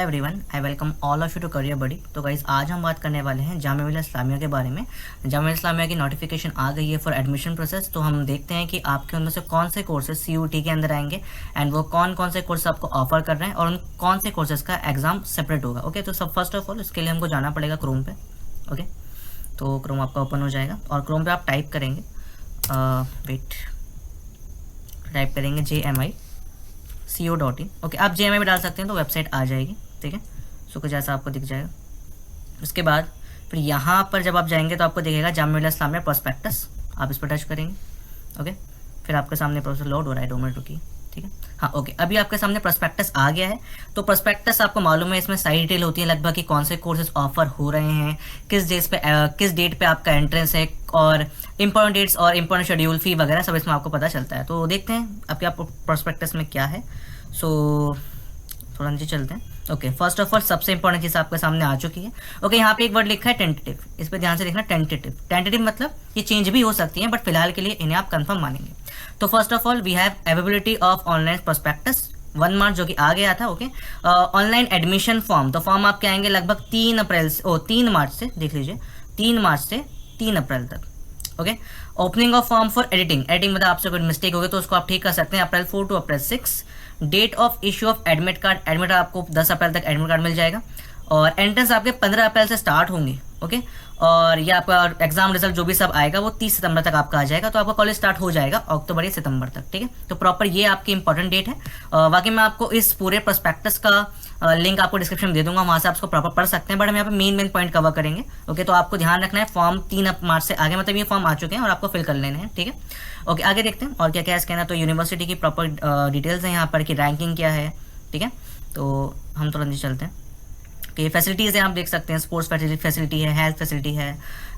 Everyone, I welcome all of you to Career Buddy. तो guys आज हम बात करने वाले हैं जामिया मिलिया इस्लामिया के बारे में। जामिया मिलिया इस्लामिया की नोटिफिकेशन आ गई है फॉर एडमिशन प्रोसेस। तो हम देखते हैं कि आपके उनमें से कौन से कोर्सेज CUT के अंदर आएंगे एंड वो कौन कौन से कोर्स आपको ऑफर कर रहे हैं और उन कौन से कोर्सेज का एग्जाम सेपरेट होगा। ओके, तो सब फर्स्ट ऑफ ऑल इसके लिए हमको जाना पड़ेगा क्रोम पे। ओके, तो क्रोम आपका ओपन हो जाएगा और क्रोम पे आप टाइप करेंगे JMICO.in। ओके, आप JMI में डाल सकते हैं तो वेबसाइट आ जाएगी। ठीक है, सो कुछ ऐसा आपको दिख जाएगा। उसके बाद फिर यहाँ पर जब आप जाएंगे तो आपको दिखेगा जामिया मिलिया इस्लामिया प्रोस्पेक्टस, आप इस पर टच करेंगे। ओके, फिर आपके सामने प्रोसेस लोड हो रहा है, 2 मिनट रुकिए। ठीक है, हाँ ओके, अभी आपके सामने प्रोस्पेक्टस आ गया है। तो प्रोस्पेक्टस आपको मालूम है इसमें सारी डिटेल होती है लगभग कि कौन से कोर्सेज ऑफर हो रहे हैं, किस डेट पे आपका एंट्रेंस है और इंपॉर्टेंट डेट्स और इंपॉर्टेंट शेड्यूल फी वगैरह सब इसमें आपको पता चलता है। तो देखते हैं आपके प्रोस्पेक्टस में क्या है। सो थोड़ा नीचे चलते हैं। ओके, फर्स्ट ऑफ ऑल सबसे इंपॉर्टेंट चीज़ आपके सामने आ चुकी है। ओके, यहाँ पे एक वर्ड लिखा है टेंटेटिव, इस पर ध्यान से देखना। टेंटेटिव मतलब ये चेंज भी हो सकती है बट फिलहाल के लिए इन्हें आप कंफर्म मानेंगे। तो first of all we have availability of online prospectus 1 March जो कि आ गया था। ओके, ऑनलाइन एडमिशन फॉर्म, तो फॉर्म आपके आएंगे लगभग 3 मार्च से, देख लीजिए 3 मार्च से 3 अप्रैल तक। Okay, opening of form for editing मतलब आपसे कोई मिस्टेक हो गई तो उसको आप ठीक कर सकते हैं। April 4 to April 6। Date of issue of admit card आपको 10 अप्रैल तक एडमिट कार्ड मिल जाएगा और एंट्रेंस आपके 15 अप्रैल से स्टार्ट होंगे। ओके, और ये आपका एग्जाम रिजल्ट जो भी सब आएगा वो 30 सितंबर तक आपका आ जाएगा। तो आपका कॉलेज स्टार्ट हो जाएगा अक्टूबर या सितंबर तक। ठीक है, तो प्रॉपर ये आपकी इंपॉर्टेंट डेट है। बाकी मैं आपको इस पूरे प्रोस्पेक्टस का लिंक आपको डिस्क्रिप्शन में दे दूंगा, वहाँ से आप उसको प्रॉपर पढ़ सकते हैं। बट हम यहाँ पे मेन पॉइंट कवर करेंगे। ओके, तो आपको ध्यान रखना है फॉर्म 3 मार्च से आगे मतलब ये फॉर्म आ चुके हैं और आपको फिल कर लेने हैं। ठीक है, ओके, आगे देखते हैं और क्या क्या है इसके अंदर। तो यूनिवर्सिटी की प्रॉपर डिटेल्स हैं यहाँ पर कि रैंकिंग क्या है। ठीक है, तो हम थोड़ा नीचे चलते हैं कि फैसिलिटीज़ हैं, आप देख सकते हैं स्पोर्ट्स फैसिलिटी है, हेल्थ फैसिलिटी है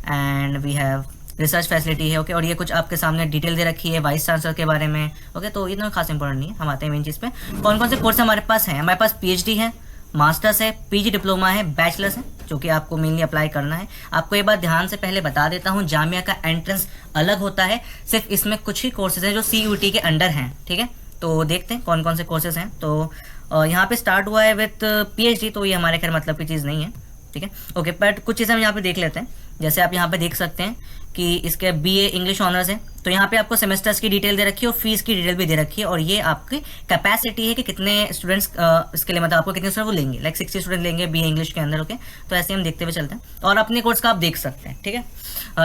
and we have research facility है। ओके, और ये कुछ आपके सामने डिटेल दे रखी है वाइस चांसलर के बारे में। ओके, तो इतना खास इंपॉर्टेंट नहीं है। हम आते हैं मेन चीज़ पे, कौन कौन से कोर्स हमारे पास हैं। हमारे पास PhD है, मास्टर्स है, PG डिप्लोमा है, बैचलर्स है जो कि आपको मेनली अप्लाई करना है। आपको ये बात ध्यान से पहले बता देता हूँ, जामिया का एंट्रेंस अलग होता है, सिर्फ इसमें कुछ ही कोर्सेज हैं जो CUT के अंडर हैं। ठीक है, तो देखते हैं कौन कौन से कोर्सेज हैं। तो यहाँ पे स्टार्ट हुआ है विथ PhD, तो ये हमारे खैर मतलब की चीज़ नहीं है। ठीक है, ओके, बट कुछ चीज़ें हम यहाँ पे देख लेते हैं। जैसे आप यहाँ पे देख सकते हैं कि इसके BA इंग्लिश ऑनर्स है, तो यहाँ पे आपको सेमेस्टर्स की डिटेल दे रखी है और फीस की डिटेल भी दे रखी है और ये आपकी कैपेसिटी है कि कितने स्टूडेंट्स इसके लिए मतलब आपको कितने स्टूडेंट वो लेंगे, लाइक 60 स्टूडेंट लेंगे BA इंग्लिश के अंदर। ओके, तो ऐसे हम देखते हुए चलते हैं और अपने कोर्स का आप देख सकते हैं। ठीक है,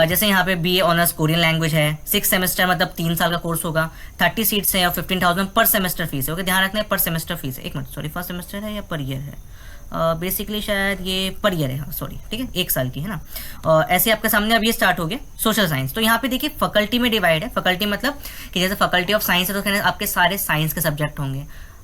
जैसे यहाँ पे BA ऑनर्स कोरियन लैंग्वेज है, 6 सेमेस्टर मतलब 3 साल का कोर्स होगा, 30 सीट्स है और 15,000 पर सेमेस्टर फीस है। ओके, ध्यान रखना है पर सेमेस्टर फीस है। एक मिनट, सॉरी, फर्स्ट सेमेस्टर है या पर ईयर है? बेसिकली शायद ये पर ईयर है, हाँ सॉरी। ठीक है, 1 साल की है ना। ऐसे आपके सामने अब ये स्टार्ट हो गया सोशल साइंस। तो यहाँ पे देखिए फैकल्टी में डिवाइड है। फैकल्टी मतलब कि जैसे फैकल्टी ऑफ साइंस है तो उसके अंदर आपके सारे साइंस के सब्जेक्ट होंगे।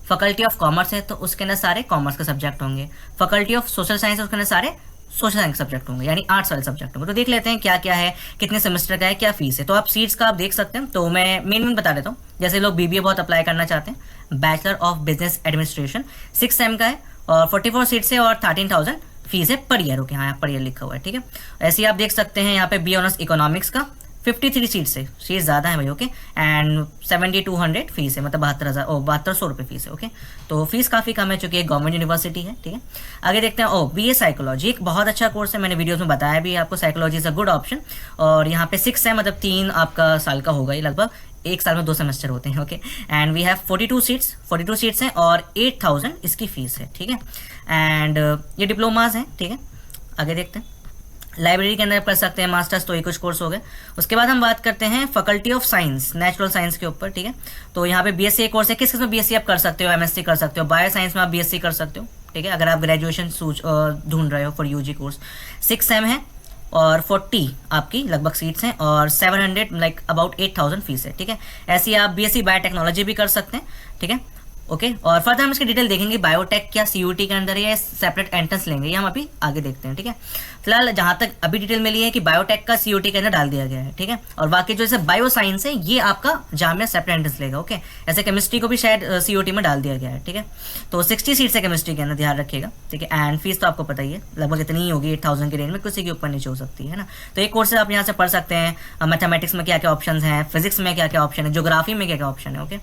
फैकल्टी ऑफ कॉमर्स है तो उसके अंदर सारे कॉमर्स के सब्जेक्ट होंगे। फैकल्टी ऑफ सोशल साइंस है उसके अंदर सारे सोशल साइंस सब्जेक्ट होंगे, यानी आर्ट्स वाले सब्जेक्ट होंगे। तो देख लेते हैं क्या क्या है, कितने सेमेस्टर का है, क्या फीस है। तो आप सीट्स का आप देख सकते हैं। तो मैं मेन बता देता हूँ। जैसे लोग BBA बहुत अप्लाई करना चाहते हैं, bachelor of business administration 6 same का है और 44 सीट्स है और 13,000 फीस है पर ईयर। ओके, हाँ पर ईयर लिखा हुआ है। ठीक है, ऐसे ही आप देख सकते हैं यहाँ पे BA ऑनर्स इकोनॉमिक्स का 53 सीट्स है, सीट ज़्यादा है भाई। ओके, एंड 7200 फीस है, मतलब 7200 रुपये फीस है। ओके, तो फीस काफ़ी कम है चूँकि एक गवर्नमेंट यूनिवर्सिटी है। ठीक है, आगे देखते हैं। BA साइकोलॉजी एक बहुत अच्छा कोर्स है, मैंने वीडियोस में बताया भी आपको। Psychology is a good option और यहाँ पे 6 है मतलब 3 आपका साल का होगा, ये लगभग 1 साल में 2 सेमेस्टर होते हैं। Okay, and we have 42 seats हैं और 8,000 इसकी फीस है। ठीक है, एंड ये डिप्लोमाज हैं। ठीक है, आगे देखते हैं। लाइब्रेरी के अंदर कर सकते हैं मास्टर्स, तो ये कुछ कोर्स हो गए। उसके बाद हम बात करते हैं faculty of science, natural science के ऊपर। ठीक है, तो यहाँ पे BSc कोर्स है। किस में BSc आप कर सकते हो? MSc कर सकते हो, बायो साइंस में आप BSc कर सकते हो। ठीक है, अगर आप ग्रेजुएशन ढूंढ रहे हो फॉर UG कोर्स। 6 सेम है और 40 आपकी लगभग सीट्स हैं और 700 लाइक अबाउट 8,000 फीस है। ठीक है, ऐसी आप BSc बायोटेक्नोलॉजी भी कर सकते हैं। ठीक है, ओके, और फर्दर हम इसकी डिटेल देखेंगे बायोटेक क्या CUT के अंदर है या सेपरेट एंट्रेंस लेंगे, ये हम अभी आगे देखते हैं। ठीक है, फिलहाल जहाँ तक अभी डिटेल मिली है कि बायोटेक का CUT के अंदर डाल दिया गया है। ठीक है, और बाकी जो जैसे बायो साइंस है ये आपका जामिया सेपरेट एंट्रेंस लेगा। ओके, ऐसे केमिस्ट्री को भी शायद CUT में डाल दिया गया है। ठीक है, तो 60 सीट्स है केमिस्ट्री के अंदर, ध्यान रखिएगा। ठीक है, एंड फीस तो आपको पता ही है लगभग इतनी ही होगी, 8,000 के रेंज में, किसी के ऊपर नीचे हो सकती है ना। तो एक कोर्स आप यहाँ से पढ़ सकते हैं। मैथमेटिक्स में क्या क्या ऑप्शन हैं, फिजिक्स में क्या क्या ऑप्शन है, ज्योग्राफी में क्या क्या ऑप्शन है। ओके,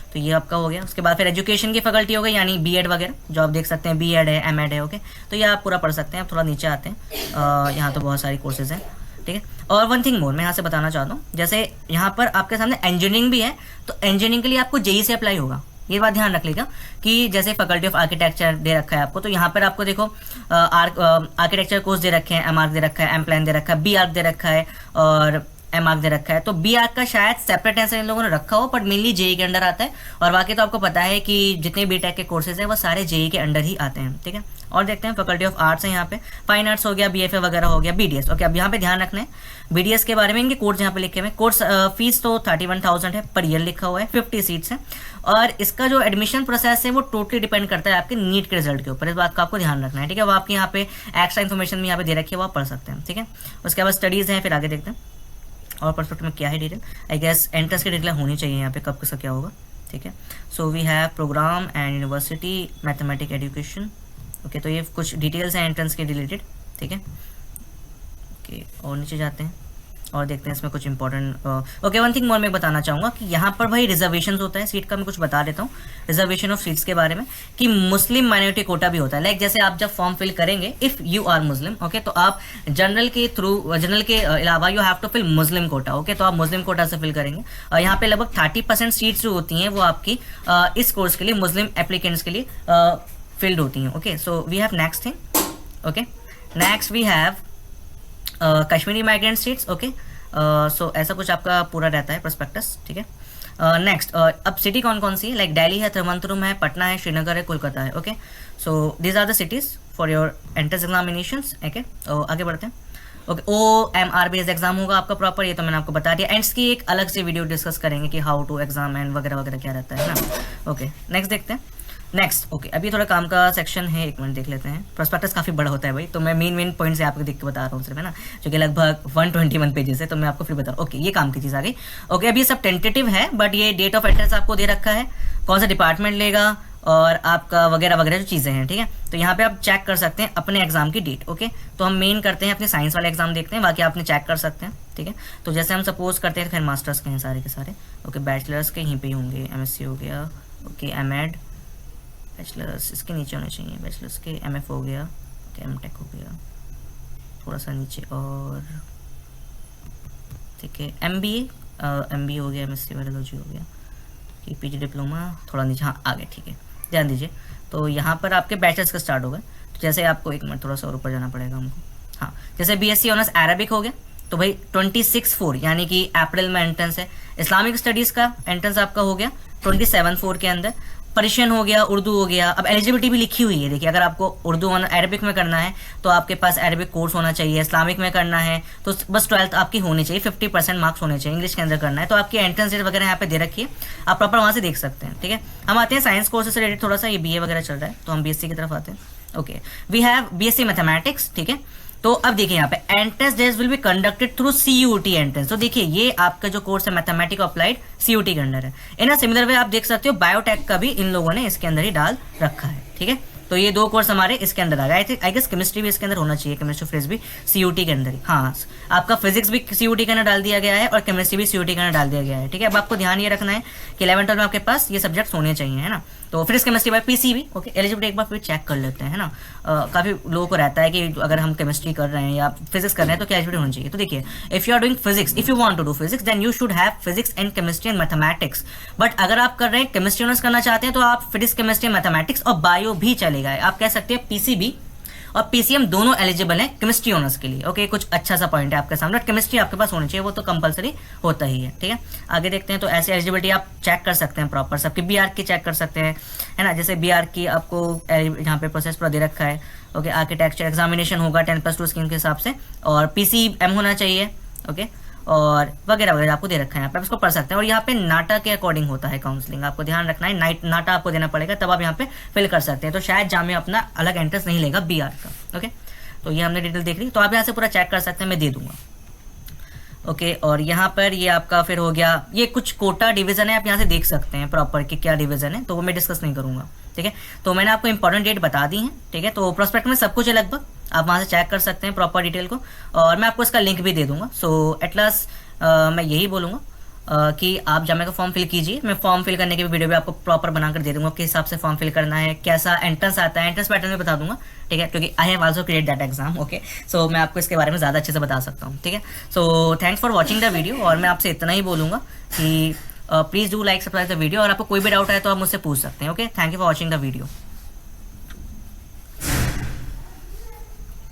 तो तो ये आपका हो गया। उसके बाद फिर एजुकेशन की फैकल्टी हो गई, यानी बीएड वगैरह जो आप देख सकते हैं, बीएड है, एमएड है, ओके। तो ये आप पूरा पढ़ सकते हैं। आप थोड़ा नीचे आते हैं, यहाँ तो बहुत सारी कोर्सेज हैं, ठीक है। और वन थिंग मोर मैं यहाँ से बताना चाहता हूँ, जैसे यहाँ पर आपके सामने इंजीनियरिंग भी है, तो इंजीनियरिंग के लिए आपको जेई से अप्लाई होगा। ये बात ध्यान रख लीजिएगा कि जैसे फैकल्टी ऑफ आर्किटेक्चर दे रखा है आपको, तो यहाँ पर आपको देखो आर्किटेक्चर कोर्स दे रखे हैं, एम आर्क दे रखा है, एम प्लान दे रखा है, बी आर्क दे रखा है और एम आर्क दे रखा है। तो बी आर्क का शायद सेपरेट ऐसे इन लोगों ने रखा हो, बट मेनली जेई के अंडर आता है। और बाकी तो आपको पता है कि जितने बीटेक के कोर्सेज हैं वो सारे जेई के अंडर ही आते हैं, ठीक है। और देखते हैं फैकल्टी ऑफ आर्ट्स है यहाँ पे, फाइन आर्ट्स हो गया, बीएफए वगैरह हो गया, बीडीएस, ओके। अब यहाँ पे ध्यान रखना है बीडीएस के बारे में, इनके कोर्स यहाँ पे लिखे हुए हैं। कोर्स फीस तो 31,000 है पर ईयर लिखा हुआ है, 50 सीट्स हैं। और इसका जो एडमिशन प्रोसेस है वो टोटली डिपेंड करता है आपके नीट के रिजल्ट के ऊपर, इस बात का आपको ध्यान रखना है, ठीक है। वो आपके यहाँ पे एक्स्ट्रा इन्फॉर्मेशन भी यहाँ पे दे रखी है, वो आप पढ़ सकते हैं, ठीक है। उसके बाद स्टडीज़ हैं, फिर आगे देखते हैं और परफेक्ट में क्या है डिटेल। आई गेस एंट्रेंस की डिटेल होनी चाहिए यहाँ पे, कब किसका क्या होगा, ठीक है। So we have programme and university mathematic education, okay. तो ये कुछ डिटेल्स हैं एंट्रेंस के रिलेटेड, ठीक है, ओके। और नीचे जाते हैं और देखते हैं इसमें कुछ important, okay. One thing more मैं बताना चाहूँगा कि यहाँ पर भाई रिजर्वेशन होता है सीट का, मैं कुछ बता देता हूँ रिजर्वेशन ऑफ सीट्स के बारे में, कि मुस्लिम माइनॉरिटी कोटा भी होता है। लाइक जैसे आप जब फॉर्म फिल करेंगे, if you are Muslim, okay, तो आप जनरल के अलावा you have to fill Muslim quota, okay. तो आप मुस्लिम कोटा से फिल करेंगे। और यहाँ पे लगभग 30% सीट्स जो होती हैं वो आपकी इस कोर्स के लिए, मुस्लिम एप्लीकेंट्स के लिए फिल्ड होती हैं, okay. So we have next thing, okay. Next we have Kashmiri migrant seats, okay. So ऐसा कुछ आपका पूरा रहता है प्रोस्पेक्टस, ठीक है। नेक्स्ट अब सिटी कौन कौन सी है, लाइक दिल्ली है, तिरुवनंतपुरम है, पटना है, श्रीनगर है, कोलकाता है, okay. So these are the cities for your entrance examinations, okay. आगे बढ़ते हैं, ओके। OMR बेस्ड एग्जाम होगा आपका प्रॉपर, ये तो मैंने आपको बता दिया। एंड्स की एक अलग से वीडियो डिस्कस करेंगे कि हाउ टू एग्जाम एंड वगैरह वगैरह क्या रहता है ना, ओके। नेक्स्ट देखते हैं, नेक्स्ट, ओके। अभी थोड़ा काम का सेक्शन है, एक मिनट देख लेते हैं। प्रोस्पेक्टस काफ़ी बड़ा होता है भाई, तो मैं मेन पॉइंट्स आपको देख के बता रहा हूँ सिर्फ, है ना, जो कि लगभग 121 पेजेस है, तो मैं आपको फिर बता रहा हूँ, ओके। ये काम की चीज़ आ गई, ओके। अभी ये सब टेंटेटिव है, बट ये डेट ऑफ एंट्रेंस आपको दे रखा है, कौन सा डिपार्टमेंट लेगा और आपका वगैरह वगैरह जो चीज़ें हैं, ठीक है। तो यहाँ पे आप चेक कर सकते हैं अपने एग्जाम की डेट, ओके। तो हम मेन करते हैं अपने साइंस वाले एग्जाम देखते हैं, बाकी आपने चेक कर सकते हैं, ठीक है। तो जैसे हम सपोज करते हैं, खैर मास्टर्स के हैं सारे के सारे, ओके। बैचलर्स के यहीं पे ही होंगे, MSc हो गया, ओके। एमएड, बैचलर्स इसके नीचे होने चाहिए, बैचलर्स के MF हो गया, ओके। MTech हो गया थोड़ा सा नीचे, और ठीक है MBA हो गया, MSc बायोलॉजी हो गया, PG डिप्लोमा थोड़ा नीचे, हाँ आगे, ठीक है, ध्यान दीजिए। तो यहाँ पर आपके बैचलर्स का स्टार्ट होगा, तो जैसे आपको एक मिनट थोड़ा सा और ऊपर जाना पड़ेगा हमको, हाँ। जैसे BSc ऑनर्स अरबिक हो गया, तो भाई 26/4 यानी कि अप्रैल में एंट्रेंस है। इस्लामिक स्टडीज़ का एंट्रेंस आपका हो गया 27/4 के अंदर। पर्शियन हो गया, उर्दू हो गया। अब एलिजिबिलिटी भी लिखी हुई है, देखिए, अगर आपको उर्दू अरबिक में करना है तो आपके पास अरबिक कोर्स होना चाहिए, इस्लामिक में करना है तो बस 12th आपकी होनी चाहिए, 50% मार्क्स होने चाहिए, इंग्लिश के अंदर करना है तो आपकी एंट्रेंस डेट वगैरह यहाँ पे दे रखी है, आप प्रॉपर वहाँ से देख सकते हैं, ठीक है। हम आते हैं साइंस कोर्सेज से रिलेटेड, थोड़ा सा ये BA वगैरह चल रहा है तो हम BSc की तरफ आते हैं, okay. We have BSc mathematics, ठीक है। तो अब देखिए यहाँ पे entrance test will be conducted through CUT entrance. तो देखिए ये आपका जो कोर्स है मैथमेटिक्स अप्लाइड CUT के अंदर है। इन अ सिमिलर वे आप देख सकते हो बायोटेक का भी इन लोगों ने इसके अंदर ही डाल रखा है, ठीक है। तो ये दो कोर्स हमारे इसके अंदर आ गए। आई गेस केमिस्ट्री भी इसके अंदर होना चाहिए, केमिस्ट्री फिजिक्स भी CUT के अंदर ही, हाँ। आपका फिजिक्स भी CUT के अंदर डाल दिया गया है और केमिस्ट्री भी CUT के अंदर डाल दिया गया है, ठीक है। अब आपको ध्यान ये रखना है कि 11th में आपके पास ये सब्जेक्ट्स होने चाहिए, है ना। तो physics chemistry bye PCB, okay. Eligibility एक बार फिर चेक कर लेते हैं, है ना। काफ़ी लोगों को रहता है कि अगर हम केमिस्ट्री कर रहे हैं या फिजिक्स कर रहे हैं तो क्या एलिजिबिलिटी होनी चाहिए। तो देखिए, if you are doing physics, if you want to do physics then you should have physics and chemistry and mathematics. But अगर आप कर रहे हैं केमिस्ट्री ऑनर्स करना चाहते हैं तो आप फिजिक्स केमिस्ट्री मैथमेटिक्स और बायो भी चलेगा। आप कह सकते हैं PCB और PCM दोनों एलिजिबल हैं केमिस्ट्री ऑनर्स के लिए, ओके। कुछ अच्छा सा पॉइंट है आपके सामने, केमिस्ट्री आपके पास होनी चाहिए, वो तो कंपलसरी होता ही है, ठीक है। आगे देखते हैं, तो ऐसी एलिजिबिलिटी आप चेक कर सकते हैं प्रॉपर, सबकी BR की चेक कर सकते हैं, है ना। जैसे BR की आपको यहाँ पे प्रोसेस पूरा दे रखा है, ओके। आर्किटेक्चर एग्जामिनेशन होगा 10+2 स्कीम के हिसाब से, और PCM होना चाहिए, ओके, और वगैरह वगैरह आपको दे रखा है यहाँ पे, आप इसको पढ़ सकते हैं। और यहाँ पे नाटा के अकॉर्डिंग होता है काउंसलिंग, आपको ध्यान रखना है, नाटा आपको देना पड़ेगा तब आप यहाँ पे फिल कर सकते हैं। तो शायद जामिया अपना अलग एंट्रेंस नहीं लेगा BR का, ओके। तो ये हमने डिटेल देख ली, तो आप यहाँ से पूरा चेक कर सकते हैं, मैं दे दूंगा, ओके। और यहाँ पर ये आपका फिर हो गया, ये कुछ कोटा डिवीजन है, आप यहाँ से देख सकते हैं प्रॉपर कि क्या डिवीजन है, तो वो मैं डिस्कस नहीं करूँगा, ठीक है। तो मैंने आपको इंपॉर्टेंट डेट बता दी है, ठीक है। तो प्रोस्पेक्ट में सब कुछ है लगभग, आप वहाँ से चेक कर सकते हैं प्रॉपर डिटेल को, और मैं आपको इसका लिंक भी दे दूंगा। सो एट लास्ट मैं यही बोलूँगा कि आप जामे का फॉर्म फिल कीजिए। मैं फॉर्म फिल करने की वीडियो भी आपको प्रॉपर बनाकर दे दूंगा, किस हिसाब से फॉर्म फिल करना है, कैसा एंट्रेंस आता है, एंट्रेंस पैटर्न भी बता दूंगा, ठीक है, क्योंकि I have also create that exam. Okay, so मैं आपको इसके बारे में ज़्यादा अच्छे से बता सकता हूँ, ठीक है। So thanks for watching the video, और मैं आपसे इतना ही बोलूँगा कि please do like subscribe the video, और आपको कोई भी डाउट है तो आप मुझसे पूछ सकते हैं। Okay, thank you for watching the video.